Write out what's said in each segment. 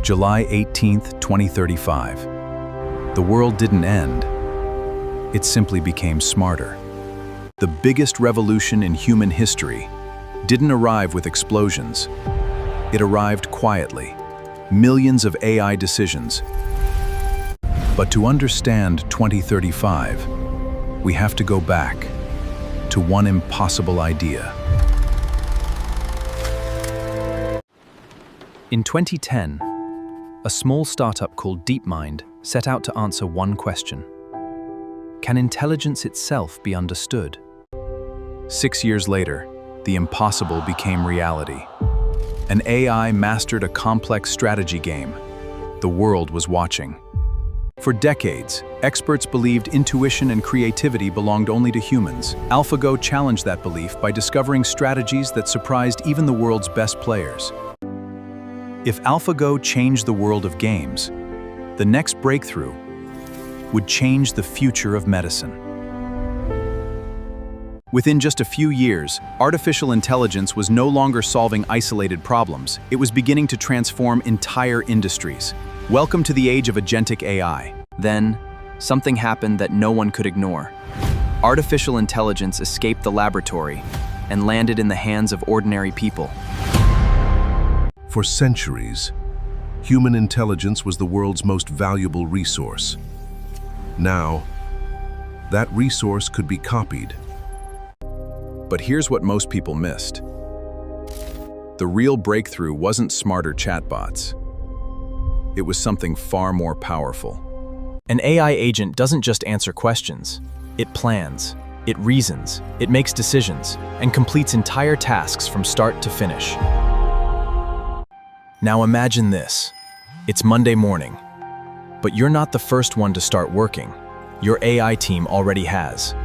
July 18, 2035. The world didn't end. It simply became smarter. The biggest revolution in human history didn't arrive with explosions. It arrived quietly. Millions of AI decisions. But to understand 2035, we have to go back to one impossible idea. In 2010, a small startup called DeepMind set out to answer one question. Can intelligence itself be understood? 6 years later, the impossible became reality. An AI mastered a complex strategy game. The world was watching. For decades, experts believed intuition and creativity belonged only to humans. AlphaGo challenged that belief by discovering strategies that surprised even the world's best players. If AlphaGo changed the world of games, the next breakthrough would change the future of medicine. Within just a few years, artificial intelligence was no longer solving isolated problems. It was beginning to transform entire industries. Welcome to the age of agentic AI. Then, something happened that no one could ignore. Artificial intelligence escaped the laboratory and landed in the hands of ordinary people. For centuries, human intelligence was the world's most valuable resource. Now, that resource could be copied. But here's what most people missed. The real breakthrough wasn't smarter chatbots. It was something far more powerful. An AI agent doesn't just answer questions. It plans, it reasons, it makes decisions, and completes entire tasks from start to finish. Now imagine this. It's Monday morning, but you're not the first one to start working. Your AI team already has.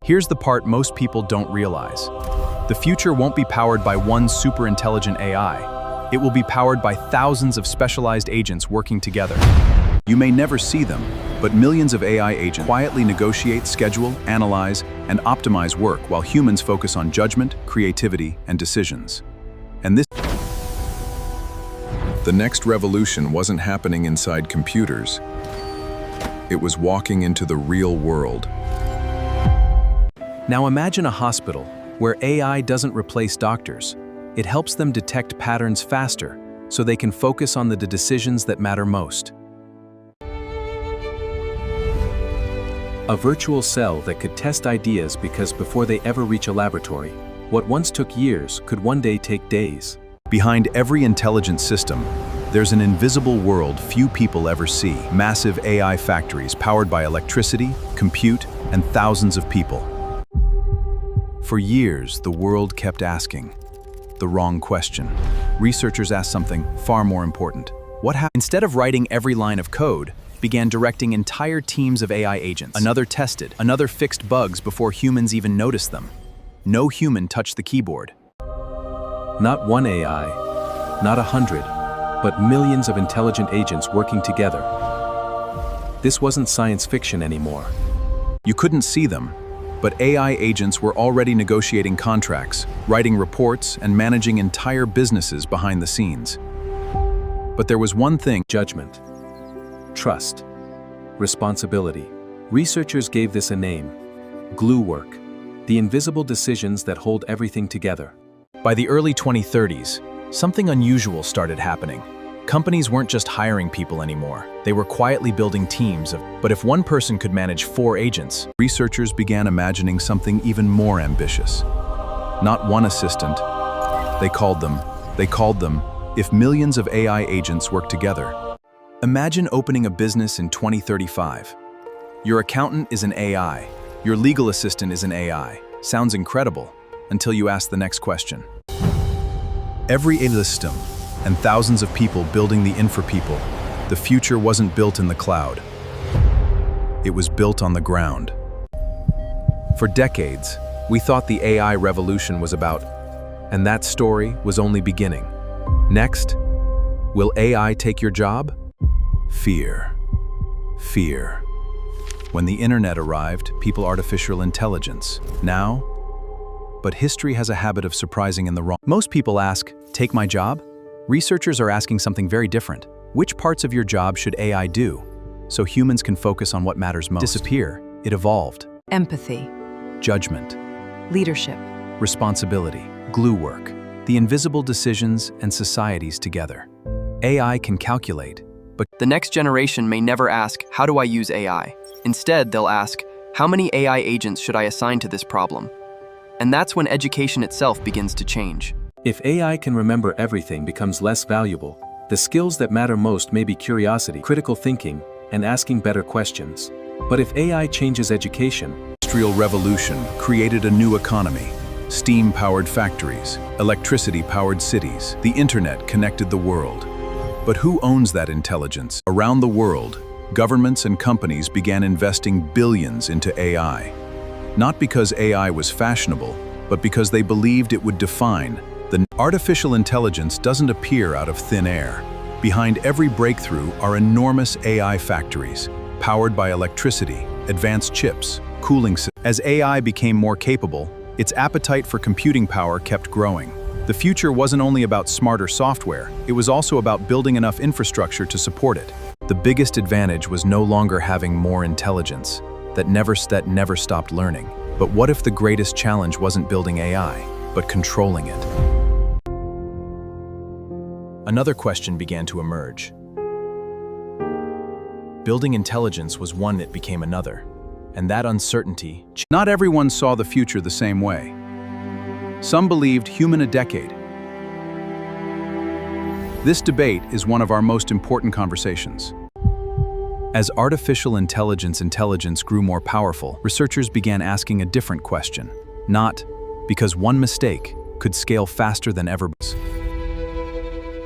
Here's the part most people don't realize. The future won't be powered by one super intelligent AI. It will be powered by thousands of specialized agents working together. You may never see them, but millions of AI agents quietly negotiate, schedule, analyze, and optimize work while humans focus on judgment, creativity, and decisions. The next revolution wasn't happening inside computers. It was walking into the real world. Now imagine a hospital where AI doesn't replace doctors. It helps them detect patterns faster so they can focus on the decisions that matter most. A virtual cell that could test ideas because before they ever reach a laboratory, what once took years could one day take days. Behind every intelligent system, there's an invisible world few people ever see. Massive AI factories powered by electricity, compute, and thousands of people. For years, the world kept asking the wrong question. Researchers asked something far more important. What happened? Instead of writing every line of code, began directing entire teams of AI agents. Another tested, another fixed bugs before humans even noticed them. No human touched the keyboard. Not one AI, not 100, but millions of intelligent agents working together. This wasn't science fiction anymore. You couldn't see them, but AI agents were already negotiating contracts, writing reports, and managing entire businesses behind the scenes. But there was one thing: judgment, trust, responsibility. Researchers gave this a name: glue work, the invisible decisions that hold everything together. By the early 2030s, something unusual started happening. Companies weren't just hiring people anymore. They were quietly building teams but if one person could manage 4 agents, researchers began imagining something even more ambitious. Not one assistant. They called them, if millions of AI agents work together. Imagine opening a business in 2035. Your accountant is an AI. Your legal assistant is an AI. Sounds incredible, until you ask the next question. Every AI system, and thousands of people building the infra people, the future wasn't built in the cloud. It was built on the ground. For decades, we thought the AI revolution was about, and that story was only beginning. Next, will AI take your job? Fear. Fear. When the internet arrived, people artificial intelligence. Now, but history has a habit of surprising in the wrong. Most people ask, take my job? researchers are asking something very different. Which parts of your job should AI do so humans can focus on what matters most? Disappear. It evolved. Empathy, Judgment. leadership, Responsibility. Glue work. The invisible decisions and societies together. AI can calculate, but The next generation may never ask, how do I use AI? Instead, they'll ask, how many AI agents should I assign to this problem? And that's when education itself begins to change. If AI can remember everything becomes less valuable, the skills that matter most may be curiosity, critical thinking, and asking better questions. But if AI changes education, Industrial revolution created a new economy. Steam-powered factories, electricity-powered cities, the internet connected the world. But who owns that intelligence? Around the world, governments and companies began investing billions into AI. Not because AI was fashionable, but because they believed it would define. The artificial intelligence doesn't appear out of thin air. Behind every breakthrough are enormous AI factories, powered by electricity, advanced chips, cooling systems. As AI became more capable, its appetite for computing power kept growing. The future wasn't only about smarter software, it was also about building enough infrastructure to support it. The biggest advantage was no longer having more intelligence, that never stopped learning. But what if the greatest challenge wasn't building AI, but controlling it? Another question began to emerge. Building intelligence was one that became another, and that uncertainty. Not everyone saw the future the same way. Some believed human a decade. This debate is one of our most important conversations. As artificial intelligence grew more powerful, researchers began asking a different question. Not because one mistake could scale faster than ever.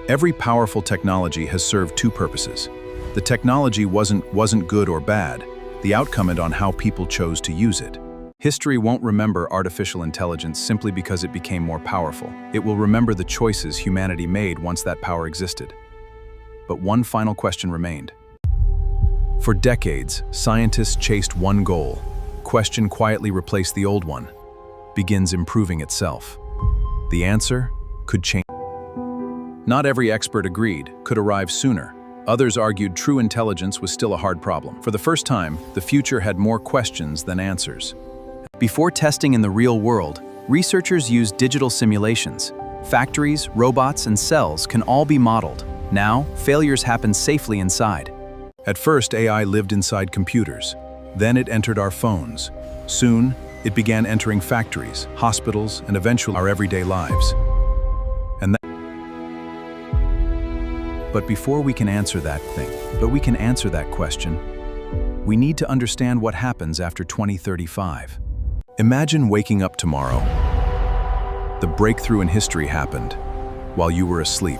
Every powerful technology has served two purposes. The technology wasn't good or bad. The outcome is on how people chose to use it. History won't remember artificial intelligence simply because it became more powerful. It will remember the choices humanity made once that power existed. But one final question remained. For decades, scientists chased one goal. Question quietly replaced the old one. Begins improving itself. The answer could change. Not every expert agreed, could arrive sooner. Others argued true intelligence was still a hard problem. For the first time, the future had more questions than answers. Before testing in the real world, researchers used digital simulations. Factories, robots, and cells can all be modeled. Now, failures happen safely inside. At first, AI lived inside computers. Then it entered our phones. Soon, it began entering factories, hospitals, and eventually our everyday lives. But before we can answer that question, we need to understand what happens after 2035. Imagine waking up tomorrow. The breakthrough in history happened while you were asleep.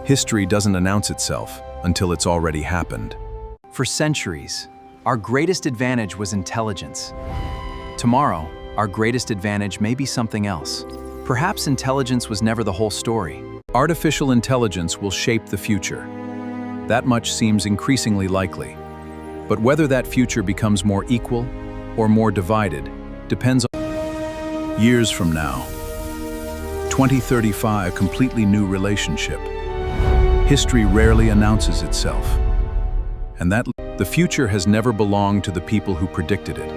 History doesn't announce itself until it's already happened. For centuries, our greatest advantage was intelligence. Tomorrow, our greatest advantage may be something else. Perhaps intelligence was never the whole story. Artificial intelligence will shape the future. That much seems increasingly likely. But whether that future becomes more equal or more divided depends on years from now. 2035, a completely new relationship. History rarely announces itself. And that the future has never belonged to the people who predicted it.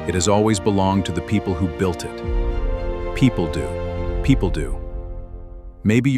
It has always belonged to the people who built it. People do. Maybe